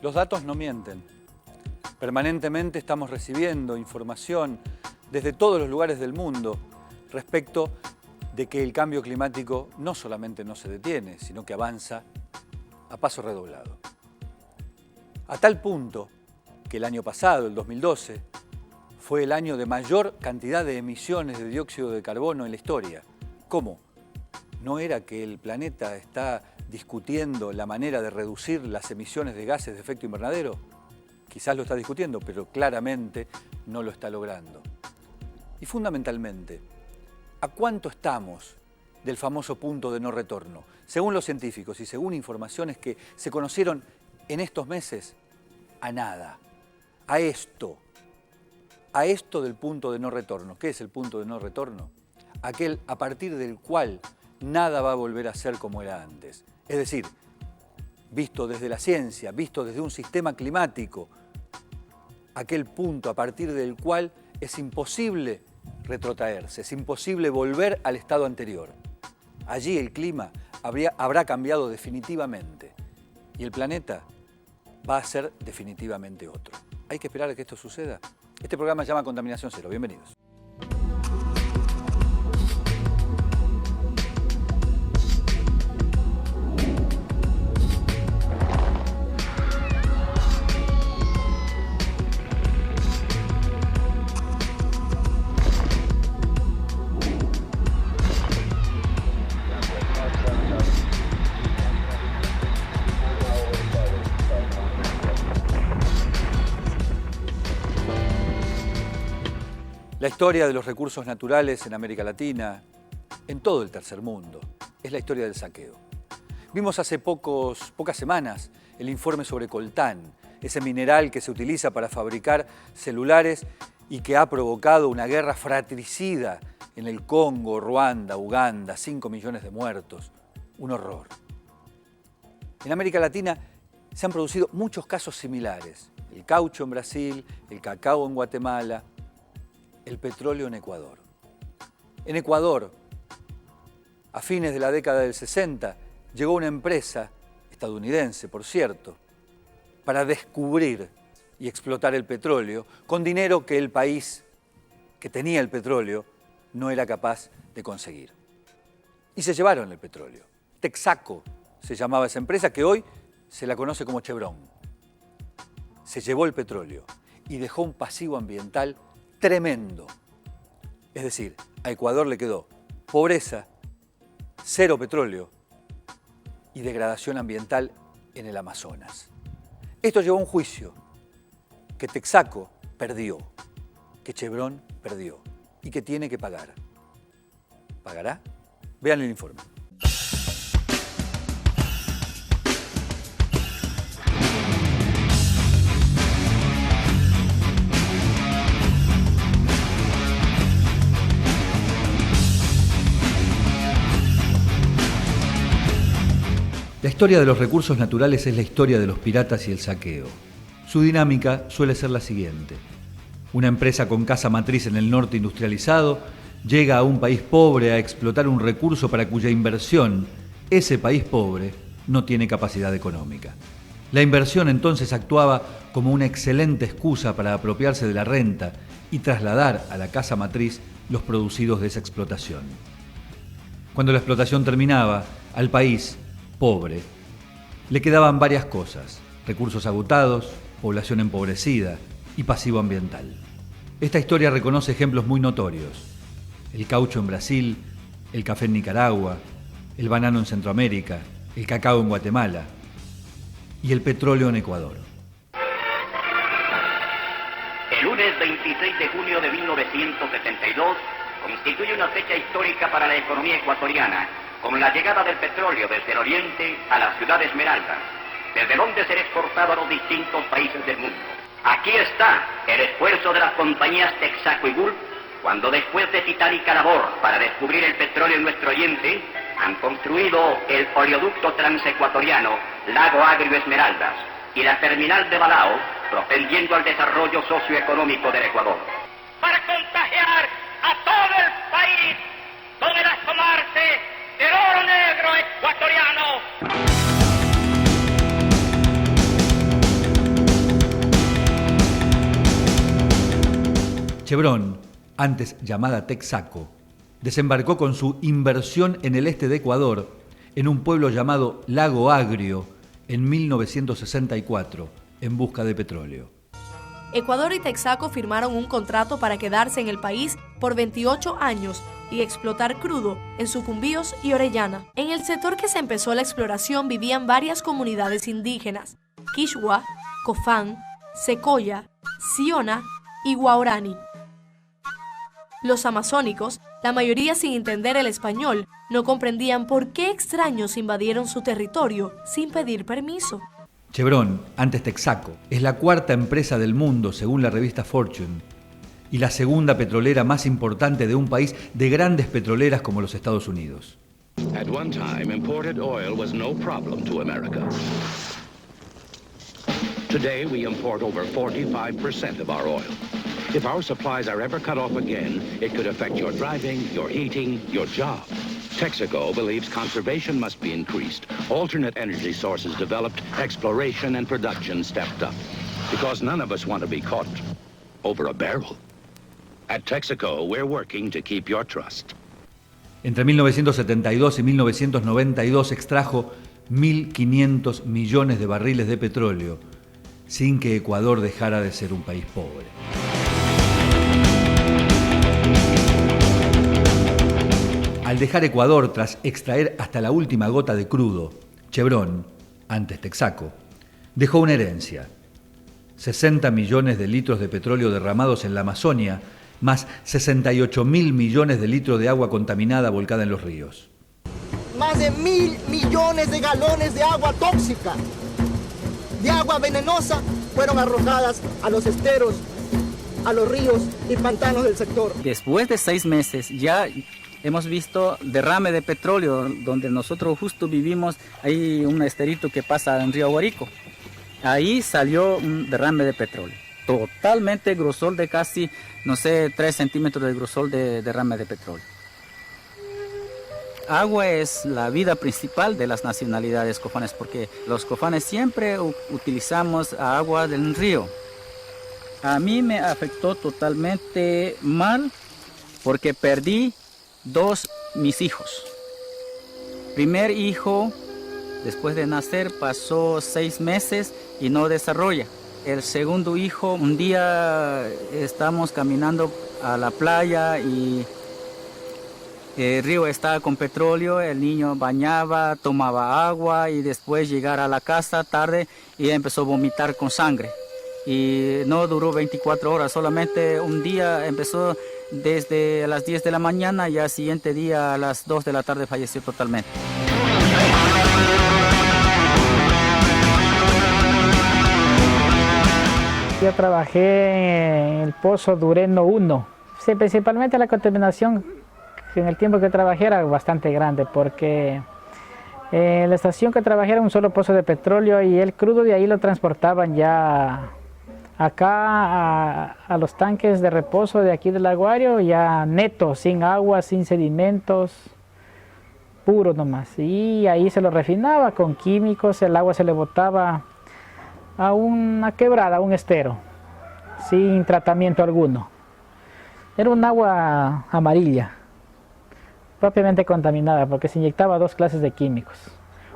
Los datos no mienten. Permanentemente estamos recibiendo información desde todos los lugares del mundo respecto de que el cambio climático no solamente no se detiene, sino que avanza a paso redoblado. A tal punto que el año pasado, el 2012, fue el año de mayor cantidad de emisiones de dióxido de carbono en la historia. ¿Cómo? ¿No era que el planeta está discutiendo la manera de reducir las emisiones de gases de efecto invernadero? Quizás lo está discutiendo, pero claramente no lo está logrando. Y fundamentalmente, ¿a cuánto estamos del famoso punto de no retorno? Según los científicos y según informaciones que se conocieron en estos meses, a nada. A esto del punto de no retorno. ¿Qué es el punto de no retorno? Aquel a partir del cual nada va a volver a ser como era antes. Es decir, visto desde la ciencia, visto desde un sistema climático, aquel punto a partir del cual es imposible retrotraerse, es imposible volver al estado anterior. Allí el clima habrá cambiado definitivamente y el planeta va a ser definitivamente otro. Hay que esperar a que esto suceda. Este programa se llama Contaminación Cero. Bienvenidos. La historia de los recursos naturales en América Latina, en todo el tercer mundo, es la historia del saqueo. Vimos hace pocas semanas el informe sobre coltán, ese mineral que se utiliza para fabricar celulares y que ha provocado una guerra fratricida en el Congo, Ruanda, Uganda, 5 millones de muertos. Un horror. En América Latina se han producido muchos casos similares. El caucho en Brasil, el cacao en Guatemala, el petróleo en Ecuador. En Ecuador, a fines de la década del 60, llegó una empresa, estadounidense por cierto, para descubrir y explotar el petróleo con dinero que el país que tenía el petróleo no era capaz de conseguir. Y se llevaron el petróleo. Texaco se llamaba esa empresa que hoy se la conoce como Chevron. Se llevó el petróleo y dejó un pasivo ambiental tremendo. Es decir, a Ecuador le quedó pobreza, cero petróleo y degradación ambiental en el Amazonas. Esto llevó a un juicio que Texaco perdió, que Chevron perdió y que tiene que pagar. ¿Pagará? Vean el informe. La historia de los recursos naturales es la historia de los piratas y el saqueo. Su dinámica suele ser la siguiente. Una empresa con casa matriz en el norte industrializado llega a un país pobre a explotar un recurso para cuya inversión ese país pobre no tiene capacidad económica. La inversión entonces actuaba como una excelente excusa para apropiarse de la renta y trasladar a la casa matriz los producidos de esa explotación. Cuando la explotación terminaba, al país pobre le quedaban varias cosas: recursos agotados, población empobrecida y pasivo ambiental. Esta historia reconoce ejemplos muy notorios: el caucho en Brasil, el café en Nicaragua, el banano en Centroamérica, el cacao en Guatemala y el petróleo en Ecuador. El lunes 26 de junio de 1972 constituye una fecha histórica para la economía ecuatoriana, con la llegada del petróleo desde el oriente a la ciudad de Esmeraldas, desde donde será exportado a los distintos países del mundo. Aquí está el esfuerzo de las compañías Texaco y Gulf, cuando después de titánica labor para descubrir el petróleo en nuestro oriente, han construido el oleoducto transecuatoriano Lago Agrio Esmeraldas y la terminal de Balao, propendiendo al desarrollo socioeconómico del Ecuador. Para contagiar a todo el país, donde asomarse del oro negro ecuatoriano. Chevron, antes llamada Texaco, desembarcó con su inversión en el este de Ecuador, en un pueblo llamado Lago Agrio, en 1964, en busca de petróleo. Ecuador y Texaco firmaron un contrato para quedarse en el país por 28 años y explotar crudo en Sucumbíos y Orellana. En el sector que se empezó la exploración vivían varias comunidades indígenas: Quichua, Cofán, Secoya, Siona y Guaorani. Los amazónicos, la mayoría sin entender el español, no comprendían por qué extraños invadieron su territorio sin pedir permiso. Chevron, antes Texaco, es la cuarta empresa del mundo según la revista Fortune y la segunda petrolera más importante de un país de grandes petroleras como los Estados Unidos. At one time, imported oil was no problem to America. Today, we import over 45% of our oil. If our supplies are ever cut off again, it could affect your driving, your heating, your job. Texaco believes conservation must be increased, alternate energy sources developed, exploration and production stepped up. Because none of us want to be caught over a barrel. At Texaco, we're working to keep your trust. Entre 1972 y 1992 extrajo 1.500 millones de barriles de petróleo, sin que Ecuador dejara de ser un país pobre. Al dejar Ecuador tras extraer hasta la última gota de crudo, Chevron, antes Texaco, dejó una herencia: 60 millones de litros de petróleo derramados en la Amazonia, más 68.000 millones de litros de agua contaminada volcada en los ríos. Más de 1.000 millones de galones de agua tóxica, de agua venenosa, fueron arrojadas a los esteros, a los ríos y pantanos del sector. Después de 6 meses ya hemos visto derrame de petróleo, donde nosotros justo vivimos, hay un esterito que pasa en Río Guarico. Ahí salió un derrame de petróleo. Totalmente grosor de casi, 3 centímetros de grosor de derrame de petróleo. Agua es la vida principal de las nacionalidades cofanes, porque los cofanes siempre utilizamos agua del río. A mí me afectó totalmente mal porque perdí 2 mis hijos. Primer hijo, después de nacer, pasó 6 meses y no desarrolla. El segundo hijo, un día estamos caminando a la playa y el río estaba con petróleo, el niño bañaba, tomaba agua y después llegar a la casa tarde y empezó a vomitar con sangre. Y no duró 24 horas, solamente un día empezó desde las 10 de la mañana y al siguiente día a las 2 de la tarde falleció totalmente. Yo trabajé en el pozo Dureno 1. Sí, principalmente la contaminación en el tiempo que trabajé era bastante grande porque la estación que trabajé era un solo pozo de petróleo y el crudo de ahí lo transportaban ya acá a los tanques de reposo de aquí del Aguario, ya neto, sin agua, sin sedimentos, puro nomás. Y ahí se lo refinaba con químicos, el agua se le botaba a una quebrada, a un estero, sin tratamiento alguno. Era un agua amarilla, propiamente contaminada, porque se inyectaba 2 clases de químicos.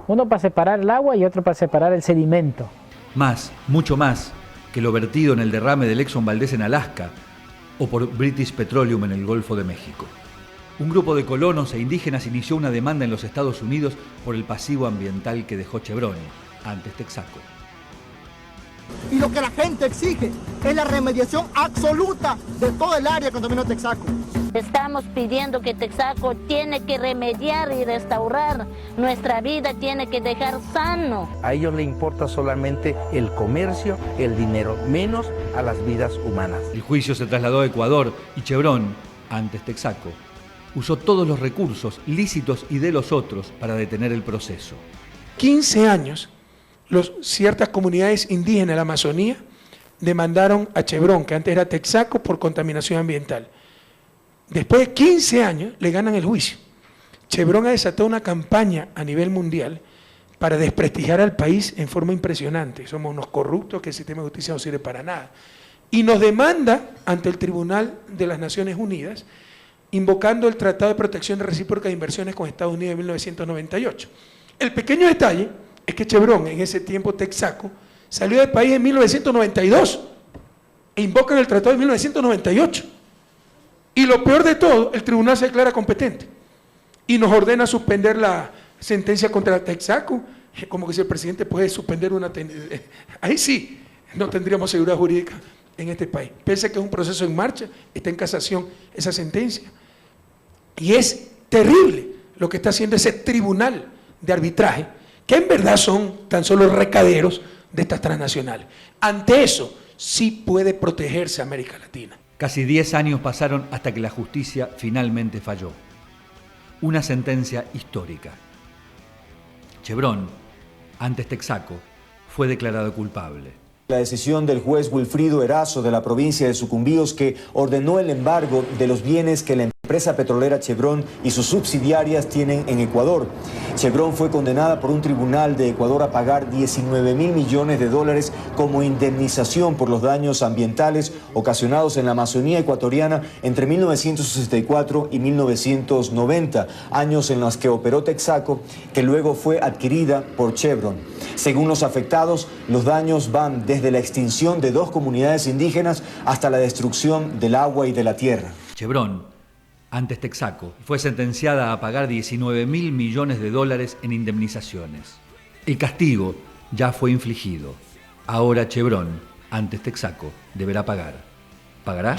Uno para separar el agua y otro para separar el sedimento. Más, mucho más, que lo vertido en el derrame del Exxon Valdez en Alaska o por British Petroleum en el Golfo de México. Un grupo de colonos e indígenas inició una demanda en los Estados Unidos por el pasivo ambiental que dejó Chevron, antes Texaco. Y lo que la gente exige es la remediación absoluta de todo el área contaminada de Texaco. Estamos pidiendo que Texaco tiene que remediar y restaurar nuestra vida, tiene que dejar sano. A ellos les importa solamente el comercio, el dinero, menos a las vidas humanas. El juicio se trasladó a Ecuador y Chevron, antes Texaco, usó todos los recursos lícitos y de los otros para detener el proceso. 15 años, ciertas comunidades indígenas de la Amazonía demandaron a Chevron, que antes era Texaco, por contaminación ambiental. Después de 15 años le ganan el juicio. Chevron ha desatado una campaña a nivel mundial para desprestigiar al país en forma impresionante. Somos unos corruptos que el sistema de justicia no sirve para nada. y nos demanda ante el Tribunal de las Naciones Unidas, invocando el Tratado de Protección Recíproca de Inversiones con Estados Unidos de 1998. El pequeño detalle es que Chevron, en ese tiempo Texaco, salió del país en 1992 e invocan el Tratado de 1998. Y lo peor de todo, el tribunal se declara competente y nos ordena suspender la sentencia contra Texaco, como que si el presidente puede suspender una... Ahí sí, no tendríamos seguridad jurídica en este país. Pese a que es un proceso en marcha, está en casación esa sentencia. Y es terrible lo que está haciendo ese tribunal de arbitraje, que en verdad son tan solo recaderos de estas transnacionales. Ante eso, sí puede protegerse América Latina. Casi 10 años pasaron hasta que la justicia finalmente falló. Una sentencia histórica. Chevron, antes Texaco, fue declarado culpable. La decisión del juez Wilfrido Erazo de la provincia de Sucumbíos, que ordenó el embargo de los bienes que la empresa petrolera Chevron y sus subsidiarias tienen en Ecuador. Chevron fue condenada por un tribunal de Ecuador a pagar 19.000 millones de dólares como indemnización por los daños ambientales ocasionados en la Amazonía ecuatoriana entre 1964 y 1990, años en los que operó Texaco, que luego fue adquirida por Chevron. Según los afectados, los daños van desde la extinción de 2 comunidades indígenas hasta la destrucción del agua y de la tierra. Chevron, antes Texaco, fue sentenciada a pagar 19.000 millones de dólares en indemnizaciones. El castigo ya fue infligido. Ahora Chevron, antes Texaco, deberá pagar. ¿Pagará?